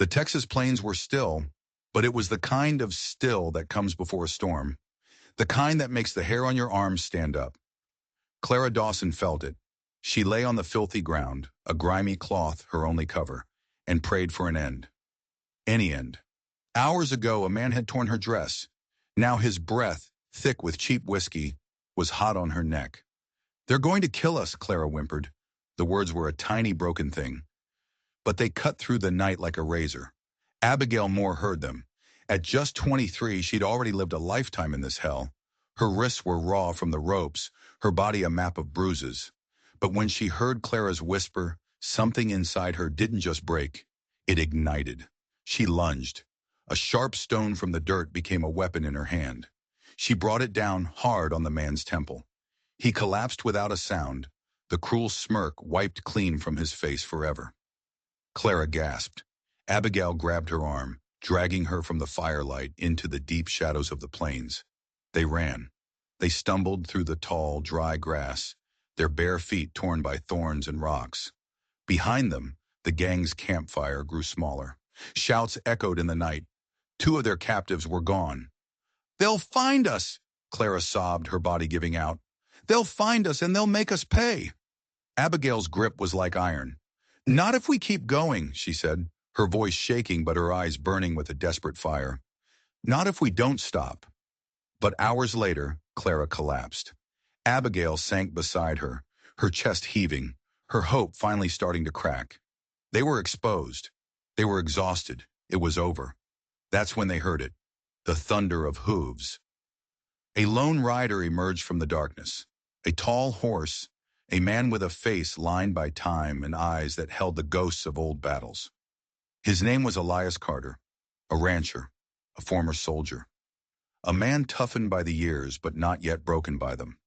The Texas plains were still, but it was the kind of still that comes before a storm, the kind that makes the hair on your arms stand up. Clara Dawson felt it. She lay on the filthy ground, a grimy cloth her only cover, and prayed for an end. Any end. Hours ago, a man had torn her dress. Now his breath, thick with cheap whiskey, was hot on her neck. "They're going to kill us," Clara whimpered. The words were a tiny broken thing, but they cut through the night like a razor. Abigail Moore heard them. At just 23, she'd already lived a lifetime in this hell. Her wrists were raw from the ropes, her body a map of bruises. But when she heard Clara's whisper, something inside her didn't just break. It ignited. She lunged. A sharp stone from the dirt became a weapon in her hand. She brought it down hard on the man's temple. He collapsed without a sound, the cruel smirk wiped clean from his face forever. Clara gasped. Abigail grabbed her arm, dragging her from the firelight into the deep shadows of the plains. They ran. They stumbled through the tall, dry grass, their bare feet torn by thorns and rocks. Behind them, the gang's campfire grew smaller. Shouts echoed in the night. 2 of their captives were gone. "They'll find us!" Clara sobbed, her body giving out. "They'll find us and they'll make us pay." Abigail's grip was like iron. "Not if we keep going," she said, her voice shaking but her eyes burning with a desperate fire. "Not if we don't stop." But hours later, Clara collapsed. Abigail sank beside her, her chest heaving, her hope finally starting to crack. They were exposed. They were exhausted. It was over. That's when they heard it, the thunder of hooves. A lone rider emerged from the darkness. A tall horse, a man with a face lined by time and eyes that held the ghosts of old battles. His name was Elias Carter, a rancher, a former soldier. A man toughened by the years but not yet broken by them.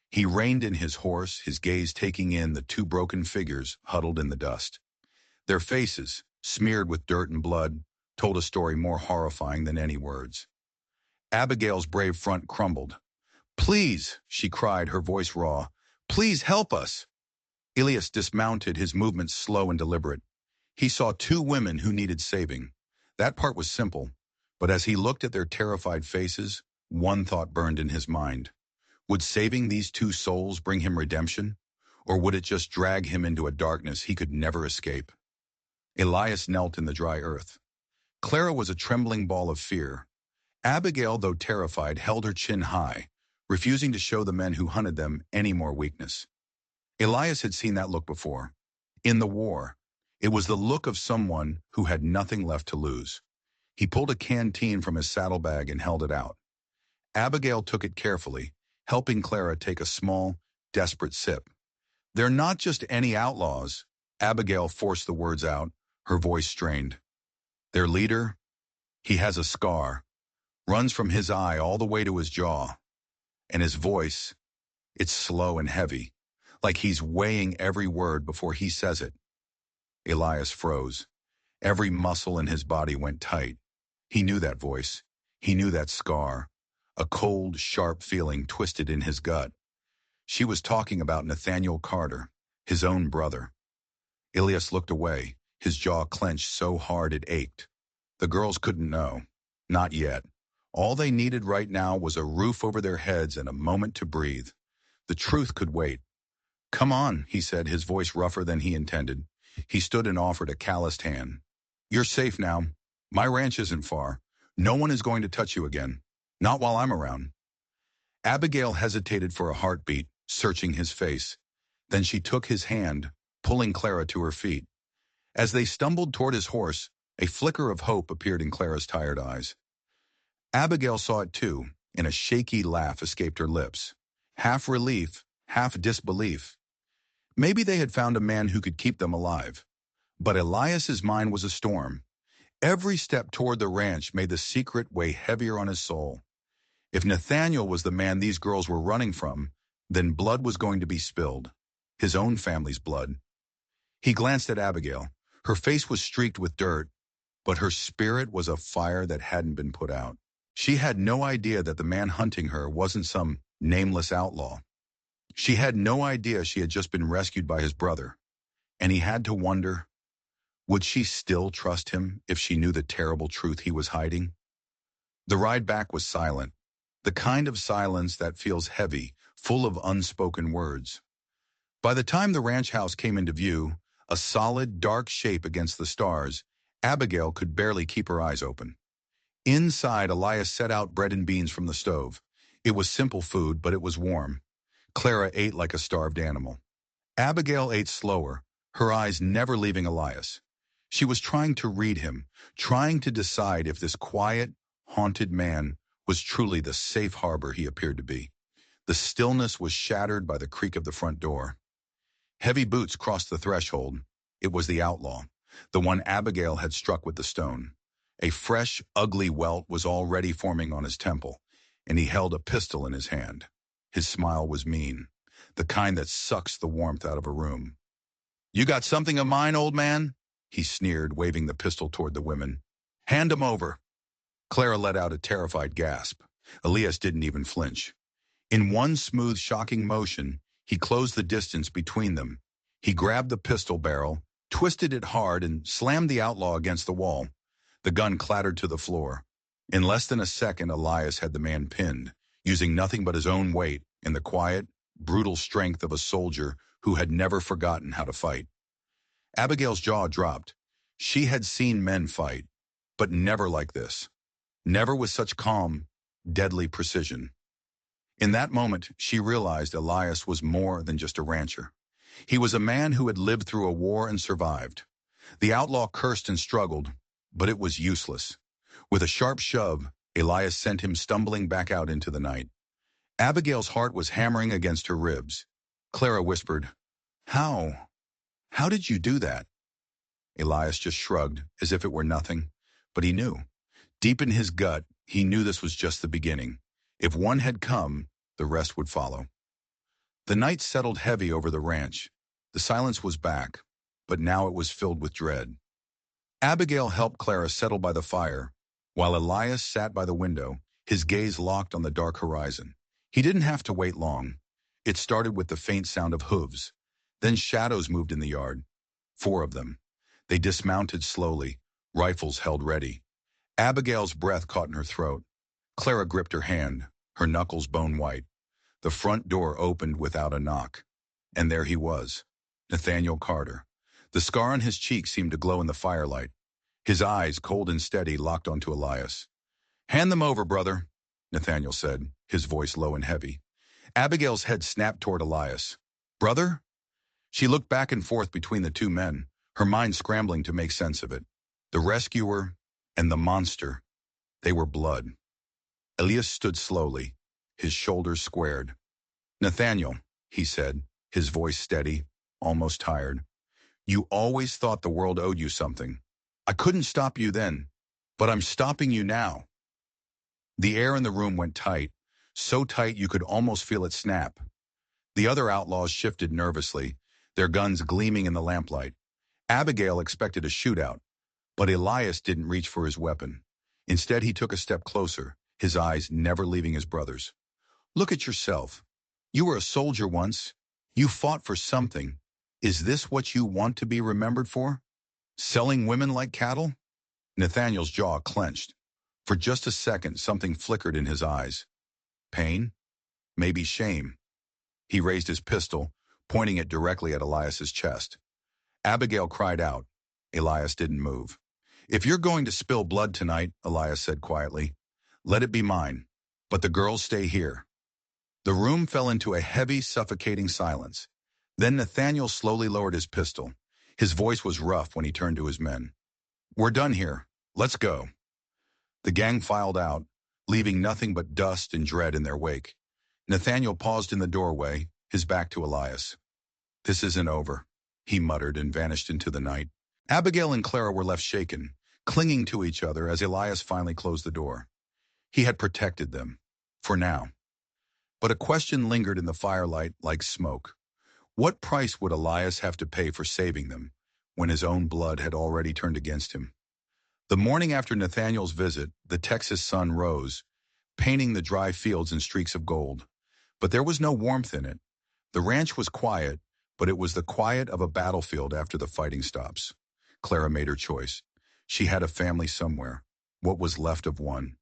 He reined in his horse, his gaze taking in the 2 broken figures huddled in the dust. Their faces, smeared with dirt and blood, told a story more horrifying than any words. Abigail's brave front crumbled. "Please," she cried, her voice raw. "Please help us." Elias dismounted, his movements slow and deliberate. He saw 2 women who needed saving. That part was simple, but as he looked at their terrified faces, one thought burned in his mind. Would saving these 2 souls bring him redemption, or would it just drag him into a darkness he could never escape? Elias knelt in the dry earth. Clara was a trembling ball of fear. Abigail, though terrified, held her chin high, refusing to show the men who hunted them any more weakness. Elias had seen that look before. In the war, it was the look of someone who had nothing left to lose. He pulled a canteen from his saddlebag and held it out. Abigail took it carefully, helping Clara take a small, desperate sip. "They're not just any outlaws," Abigail forced the words out, her voice strained. "Their leader, he has a scar, runs from his eye all the way to his jaw. And his voice, it's slow and heavy, like he's weighing every word before he says it." Elias froze. Every muscle in his body went tight. He knew that voice. He knew that scar. A cold, sharp feeling twisted in his gut. She was talking about Nathaniel Carter, his own brother. Elias looked away, his jaw clenched so hard it ached. The girls couldn't know. Not yet. All they needed right now was a roof over their heads and a moment to breathe. The truth could wait. "Come on," he said, his voice rougher than he intended. He stood and offered a calloused hand. "You're safe now. My ranch isn't far. No one is going to touch you again. Not while I'm around." Abigail hesitated for a heartbeat, searching his face. Then she took his hand, pulling Clara to her feet. As they stumbled toward his horse, a flicker of hope appeared in Clara's tired eyes. Abigail saw it too, and a shaky laugh escaped her lips. Half relief, half disbelief. Maybe they had found a man who could keep them alive. But Elias's mind was a storm. Every step toward the ranch made the secret weigh heavier on his soul. If Nathaniel was the man these girls were running from, then blood was going to be spilled. His own family's blood. He glanced at Abigail. Her face was streaked with dirt, but her spirit was a fire that hadn't been put out. She had no idea that the man hunting her wasn't some nameless outlaw. She had no idea she had just been rescued by his brother. And he had to wonder, Would she still trust him if she knew the terrible truth he was hiding? The ride back was silent, the kind of silence that feels heavy, full of unspoken words. By the time the ranch house came into view, a solid, dark shape against the stars, Abigail could barely keep her eyes open. Inside, Elias set out bread and beans from the stove. It was simple food, but it was warm. Clara ate like a starved animal. Abigail ate slower, her eyes never leaving Elias. She was trying to read him, trying to decide if this quiet, haunted man was truly the safe harbor he appeared to be. The stillness was shattered by the creak of the front door. Heavy boots crossed the threshold. It was the outlaw, the one Abigail had struck with the stone. A fresh, ugly welt was already forming on his temple, and he held a pistol in his hand. His smile was mean, the kind that sucks the warmth out of a room. "You got something of mine, old man?" he sneered, waving the pistol toward the women. "Hand him over." Clara let out a terrified gasp. Elias didn't even flinch. In one smooth, shocking motion, he closed the distance between them. He grabbed the pistol barrel, twisted it hard, and slammed the outlaw against the wall. The gun clattered to the floor. In less than a second, Elias had the man pinned, using nothing but his own weight and the quiet, brutal strength of a soldier who had never forgotten how to fight. Abigail's jaw dropped. She had seen men fight, but never like this. Never with such calm, deadly precision. In that moment, she realized Elias was more than just a rancher. He was a man who had lived through a war and survived. The outlaw cursed and struggled, but it was useless. With a sharp shove, Elias sent him stumbling back out into the night. Abigail's heart was hammering against her ribs. Clara whispered, "How? How did you do that?" Elias just shrugged, as if it were nothing. But he knew. Deep in his gut, he knew this was just the beginning. If one had come, the rest would follow. The night settled heavy over the ranch. The silence was back, but now it was filled with dread. Abigail helped Clara settle by the fire, while Elias sat by the window, his gaze locked on the dark horizon. He didn't have to wait long. It started with the faint sound of hooves. Then shadows moved in the yard. 4 of them. They dismounted slowly, rifles held ready. Abigail's breath caught in her throat. Clara gripped her hand, her knuckles bone white. The front door opened without a knock. And there he was, Nathaniel Carter. The scar on his cheek seemed to glow in the firelight. His eyes, cold and steady, locked onto Elias. "Hand them over, brother," Nathaniel said, his voice low and heavy. Abigail's head snapped toward Elias. "Brother?" She looked back and forth between the two men, her mind scrambling to make sense of it. The rescuer and the monster. They were blood. Elias stood slowly, his shoulders squared. "Nathaniel," he said, his voice steady, almost tired. "You always thought the world owed you something. I couldn't stop you then, but I'm stopping you now." The air in the room went tight, so tight you could almost feel it snap. The other outlaws shifted nervously, their guns gleaming in the lamplight. Abigail expected a shootout, but Elias didn't reach for his weapon. Instead, he took a step closer, his eyes never leaving his brother's. "Look at yourself. You were a soldier once. You fought for something. Is this what you want to be remembered for? Selling women like cattle?" Nathaniel's jaw clenched. For just a second, something flickered in his eyes. Pain? Maybe shame. He raised his pistol, pointing it directly at Elias's chest. Abigail cried out. Elias didn't move. "If you're going to spill blood tonight," Elias said quietly, "let it be mine. But the girls stay here." The room fell into a heavy, suffocating silence. Then Nathaniel slowly lowered his pistol. His voice was rough when he turned to his men. "We're done here. Let's go." The gang filed out, leaving nothing but dust and dread in their wake. Nathaniel paused in the doorway, his back to Elias. "This isn't over," he muttered and vanished into the night. Abigail and Clara were left shaken, clinging to each other as Elias finally closed the door. He had protected them, for now. But a question lingered in the firelight like smoke. What price would Elias have to pay for saving them, when his own blood had already turned against him? The morning after Nathaniel's visit, the Texas sun rose, painting the dry fields in streaks of gold. But there was no warmth in it. The ranch was quiet, but it was the quiet of a battlefield after the fighting stops. Clara made her choice. She had a family somewhere. What was left of one?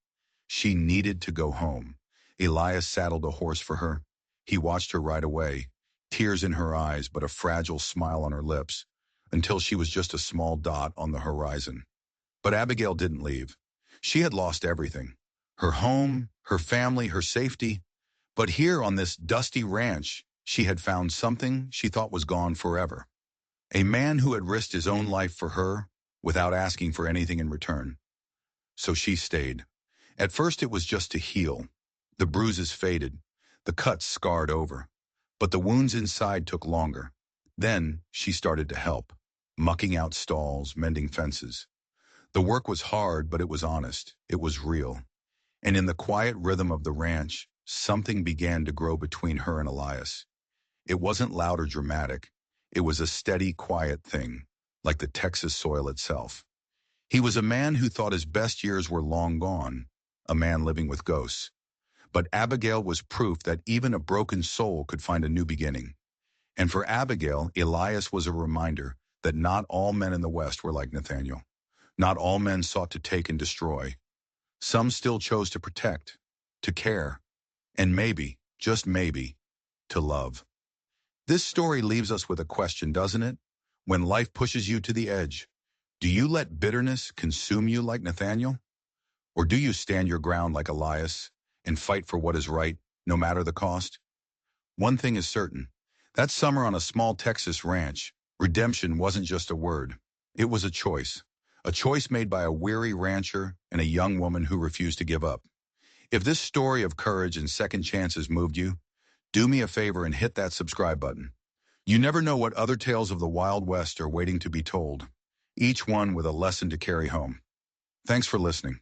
She needed to go home. Elias saddled a horse for her. He watched her ride away, tears in her eyes but a fragile smile on her lips, until she was just a small dot on the horizon. But Abigail didn't leave. She had lost everything. Her home, her family, her safety. But here on this dusty ranch, she had found something she thought was gone forever. A man who had risked his own life for her without asking for anything in return. So she stayed. At first it was just to heal. The bruises faded, the cuts scarred over. But the wounds inside took longer. Then she started to help, mucking out stalls, mending fences. The work was hard, but it was honest. It was real. And in the quiet rhythm of the ranch, something began to grow between her and Elias. It wasn't loud or dramatic. It was a steady, quiet thing, like the Texas soil itself. He was a man who thought his best years were long gone, a man living with ghosts. But Abigail was proof that even a broken soul could find a new beginning. And for Abigail, Elias was a reminder that not all men in the West were like Nathaniel. Not all men sought to take and destroy. Some still chose to protect, to care, and maybe, just maybe, to love. This story leaves us with a question, doesn't it? When life pushes you to the edge, do you let bitterness consume you like Nathaniel? Or do you stand your ground like Elias and fight for what is right, no matter the cost? One thing is certain. That summer on a small Texas ranch, redemption wasn't just a word. It was a choice. A choice made by a weary rancher and a young woman who refused to give up. If this story of courage and second chances moved you, do me a favor and hit that subscribe button. You never know what other tales of the Wild West are waiting to be told, each one with a lesson to carry home. Thanks for listening.